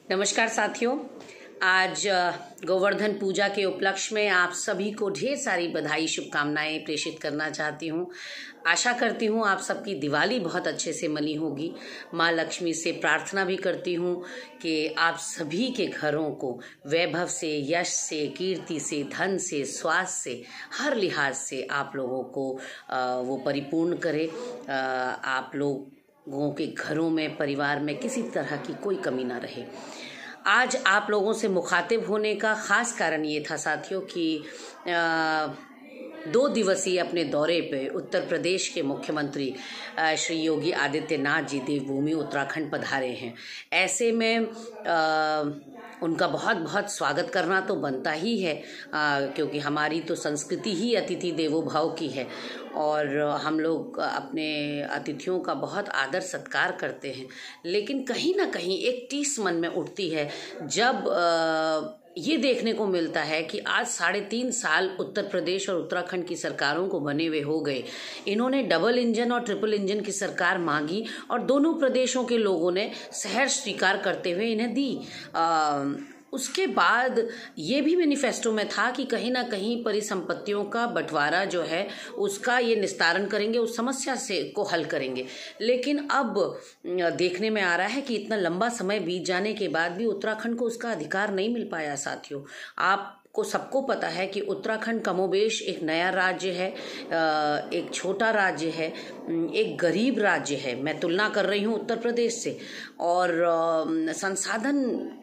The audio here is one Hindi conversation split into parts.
नमस्कार साथियों, आज गोवर्धन पूजा के उपलक्ष्य में आप सभी को ढेर सारी बधाई शुभकामनाएं प्रेषित करना चाहती हूं। आशा करती हूं आप सबकी दिवाली बहुत अच्छे से मनी होगी। माँ लक्ष्मी से प्रार्थना भी करती हूं कि आप सभी के घरों को वैभव से, यश से, कीर्ति से, धन से, स्वास्थ्य से, हर लिहाज से आप लोगों को वो परिपूर्ण करे। आप लोगों के घरों में, परिवार में किसी तरह की कोई कमी ना रहे। आज आप लोगों से मुखातिब होने का खास कारण ये था साथियों कि 2 दिवसीय अपने दौरे पे उत्तर प्रदेश के मुख्यमंत्री श्री योगी आदित्यनाथ जी देवभूमि उत्तराखंड पधारे हैं। ऐसे में उनका बहुत बहुत स्वागत करना तो बनता ही है, क्योंकि हमारी तो संस्कृति ही अतिथि देवो भव की है और हम लोग अपने अतिथियों का बहुत आदर सत्कार करते हैं। लेकिन कहीं ना कहीं एक टीस मन में उठती है जब ये देखने को मिलता है कि आज 3.5 साल उत्तर प्रदेश और उत्तराखंड की सरकारों को बने हुए हो गए। इन्होंने डबल इंजन और ट्रिपल इंजन की सरकार मांगी और दोनों प्रदेशों के लोगों ने सहर्ष स्वीकार करते हुए इन्हें दी। उसके बाद ये भी मैनिफेस्टो में था कि कहीं ना कहीं परिसंपत्तियों का बंटवारा जो है उसका ये निस्तारण करेंगे, उस समस्या से को हल करेंगे। लेकिन अब देखने में आ रहा है कि इतना लंबा समय बीत जाने के बाद भी उत्तराखंड को उसका अधिकार नहीं मिल पाया। साथियों, आपको सबको पता है कि उत्तराखंड कमोबेश एक नया राज्य है, एक छोटा राज्य है, एक गरीब राज्य है। मैं तुलना कर रही हूँ उत्तर प्रदेश से, और संसाधन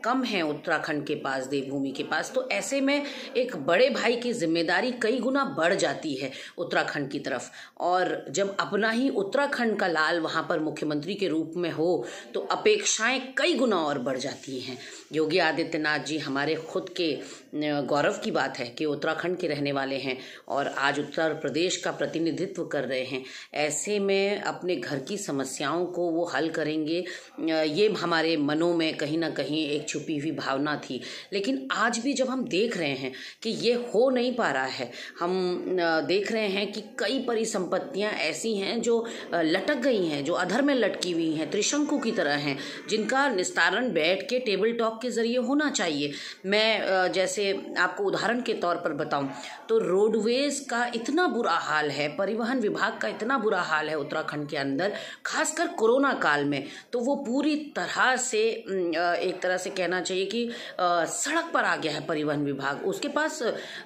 कम है उत्तराखंड के पास, देवभूमि के पास। तो ऐसे में एक बड़े भाई की जिम्मेदारी कई गुना बढ़ जाती है उत्तराखंड की तरफ। और जब अपना ही उत्तराखंड का लाल वहाँ पर मुख्यमंत्री के रूप में हो तो अपेक्षाएं कई गुना और बढ़ जाती हैं। योगी आदित्यनाथ जी हमारे खुद के गौरव की बात है कि उत्तराखंड के रहने वाले हैं और आज उत्तर प्रदेश का प्रतिनिधित्व कर रहे हैं। ऐसे में अपने घर की समस्याओं को वो हल करेंगे, ये हमारे मनों में कहीं ना कहीं एक छुपी हुई भावना थी। लेकिन आज भी जब हम देख रहे हैं कि ये हो नहीं पा रहा है, हम देख रहे हैं कि कई परिसंपत्तियां ऐसी हैं जो लटक गई हैं, जो अधर में लटकी हुई हैं, त्रिशंकु की तरह हैं, जिनका निस्तारण बैठ के टेबल टॉक के जरिए होना चाहिए। मैं जैसे आपको उदाहरण के तौर पर बताऊं तो रोडवेज का इतना बुरा हाल है, परिवहन विभाग का इतना बुरा हाल है उत्तराखंड के अंदर, खासकर कोरोना काल में। तो वो पूरी तरह से एक तरह से कहना चाहिए कि सड़क पर आ गया है परिवहन विभाग। उसके पास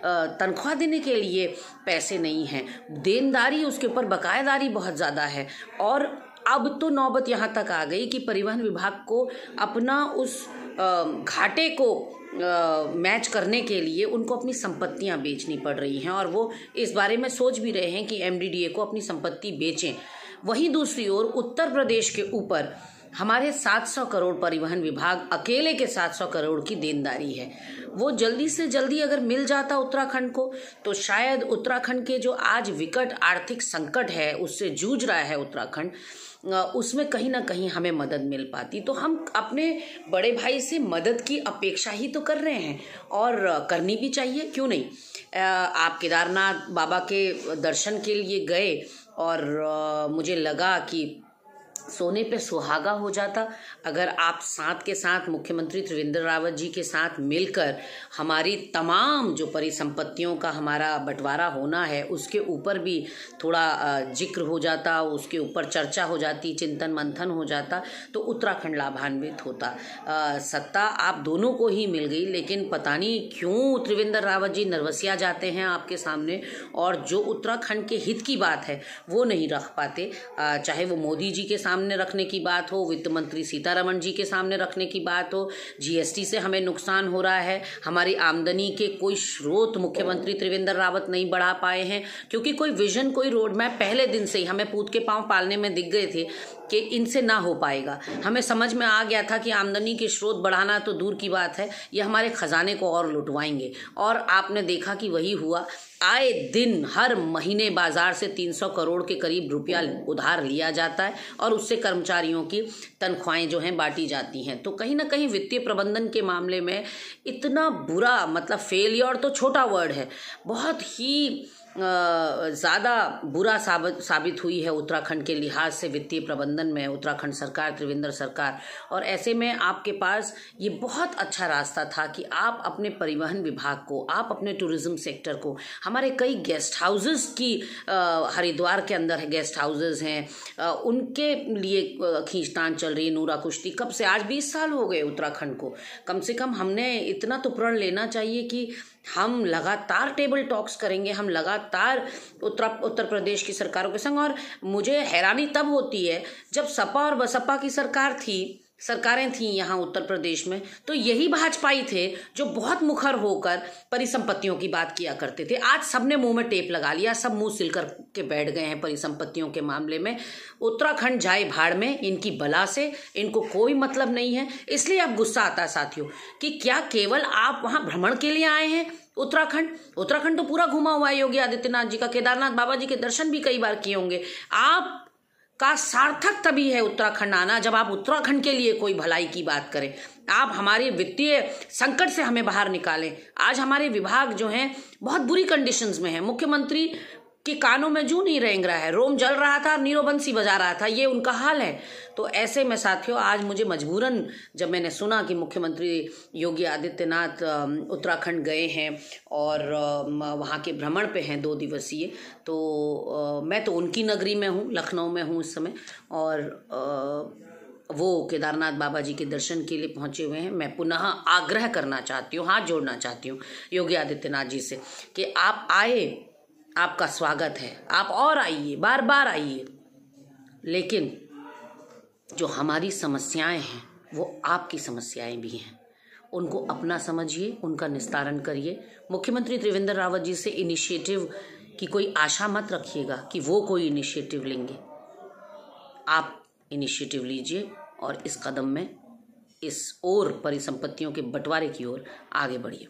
तनख्वाह देने के लिए पैसे नहीं हैं, देनदारी उसके ऊपर बकायेदारी बहुत ज़्यादा है। और अब तो नौबत यहाँ तक आ गई कि परिवहन विभाग को अपना उस घाटे को मैच करने के लिए उनको अपनी संपत्तियां बेचनी पड़ रही हैं, और वो इस बारे में सोच भी रहे हैं कि एमडीडीए को अपनी संपत्ति बेचें। वहीं दूसरी ओर उत्तर प्रदेश के ऊपर हमारे 700 करोड़ परिवहन विभाग अकेले के 700 करोड़ की देनदारी है। वो जल्दी से जल्दी अगर मिल जाता उत्तराखंड को तो शायद उत्तराखंड के जो आज विकट आर्थिक संकट है उससे जूझ रहा है उत्तराखंड, उसमें कहीं ना कहीं हमें मदद मिल पाती। तो हम अपने बड़े भाई से मदद की अपेक्षा ही तो कर रहे हैं और करनी भी चाहिए, क्यों नहीं। आप केदारनाथ बाबा के दर्शन के लिए गए और मुझे लगा कि सोने पे सुहागा हो जाता अगर आप साथ के साथ मुख्यमंत्री त्रिवेंद्र रावत जी के साथ मिलकर हमारी तमाम जो परिसंपत्तियों का हमारा बंटवारा होना है उसके ऊपर भी थोड़ा जिक्र हो जाता, उसके ऊपर चर्चा हो जाती, चिंतन मंथन हो जाता, तो उत्तराखंड लाभान्वित होता। सत्ता आप दोनों को ही मिल गई, लेकिन पता नहीं क्यों त्रिवेंद्र रावत जी नरवसिया जाते हैं आपके सामने, और जो उत्तराखंड के हित की बात है वो नहीं रख पाते। चाहे वो मोदी जी के सामने रखने की बात हो, वित्त मंत्री सीतारमण जी के सामने रखने की बात हो, जीएसटी से हमें नुकसान हो रहा है, हमारी आमदनी के कोई स्रोत मुख्यमंत्री त्रिवेंद्र रावत नहीं बढ़ा पाए हैं, क्योंकि कोई विजन, कोई रोड मैप पहले दिन से ही हमें पूत के पांव पालने में दिख गए थे कि इनसे ना हो पाएगा। हमें समझ में आ गया था कि आमदनी के स्रोत बढ़ाना तो दूर की बात है, ये हमारे खजाने को और लुटवाएंगे, और आपने देखा कि वही हुआ। आए दिन हर महीने बाजार से 300 करोड़ के करीब रुपया उधार लिया जाता है और उससे कर्मचारियों की तनख्वाहें जो हैं बांटी जाती हैं। तो कहीं ना कहीं वित्तीय प्रबंधन के मामले में इतना बुरा, मतलब फेलियर तो छोटा वर्ड है, बहुत ही ज़्यादा बुरा साबित हुई है उत्तराखंड के लिहाज से, वित्तीय प्रबंधन में उत्तराखंड सरकार, त्रिवेंद्र सरकार। और ऐसे में आपके पास ये बहुत अच्छा रास्ता था कि आप अपने परिवहन विभाग को, आप अपने टूरिज्म सेक्टर को, हमारे कई गेस्ट हाउसेस की हरिद्वार के अंदर गेस्ट हाउसेस हैं, उनके लिए खींचतान चल रही है। नूरा कुश्ती कब से, आज 20 साल हो गए उत्तराखंड को। कम से कम हमने इतना तो प्रण लेना चाहिए कि हम लगातार टेबल टॉक्स करेंगे, हम लगातार उत्तर प्रदेश की सरकारों के संग। और मुझे हैरानी तब होती है जब सपा और बसपा की सरकारें थीं यहाँ उत्तर प्रदेश में, तो यही भाजपाई थे जो बहुत मुखर होकर परिसंपत्तियों की बात किया करते थे। आज सबने मुंह में टेप लगा लिया, सब मुंह सिल कर के बैठ गए हैं परिसंपत्तियों के मामले में। उत्तराखंड जाए भाड़ में, इनकी बला से इनको कोई मतलब नहीं है। इसलिए अब गुस्सा आता है साथियों कि क्या केवल आप वहां भ्रमण के लिए आए हैं? उत्तराखंड तो पूरा घुमा हुआ है योगी आदित्यनाथ जी का, केदारनाथ बाबा जी के दर्शन भी कई बार किए होंगे। आप का सार्थक तभी है उत्तराखंड आना जब आप उत्तराखंड के लिए कोई भलाई की बात करें, आप हमारे वित्तीय संकट से हमें बाहर निकालें। आज हमारे विभाग जो हैं बहुत बुरी कंडीशंस में हैं। मुख्यमंत्री के कानों में जूं नहीं रेंग रहा है, रोम जल रहा था, नीरो बंसी बजा रहा था, ये उनका हाल है। तो ऐसे में साथियों, आज मुझे मजबूरन जब मैंने सुना कि मुख्यमंत्री योगी आदित्यनाथ उत्तराखंड गए हैं और वहाँ के भ्रमण पे हैं 2 दिवसीय, तो मैं तो उनकी नगरी में हूँ, लखनऊ में हूँ इस समय, और वो केदारनाथ बाबा जी के दर्शन के लिए पहुंचे हुए हैं। मैं पुनः आग्रह करना चाहती हूँ, हाथ जोड़ना चाहती हूँ योगी आदित्यनाथ जी से कि आप आए, आपका स्वागत है, आप और आइए, बार बार आइए। लेकिन जो हमारी समस्याएं हैं वो आपकी समस्याएं भी हैं, उनको अपना समझिए, उनका निस्तारण करिए। मुख्यमंत्री त्रिवेंद्र रावत जी से इनिशिएटिव की कोई आशा मत रखिएगा कि वो कोई इनिशिएटिव लेंगे। आप इनिशिएटिव लीजिए और इस कदम में, इस ओर परिसंपत्तियों के बंटवारे की ओर आगे बढ़िए।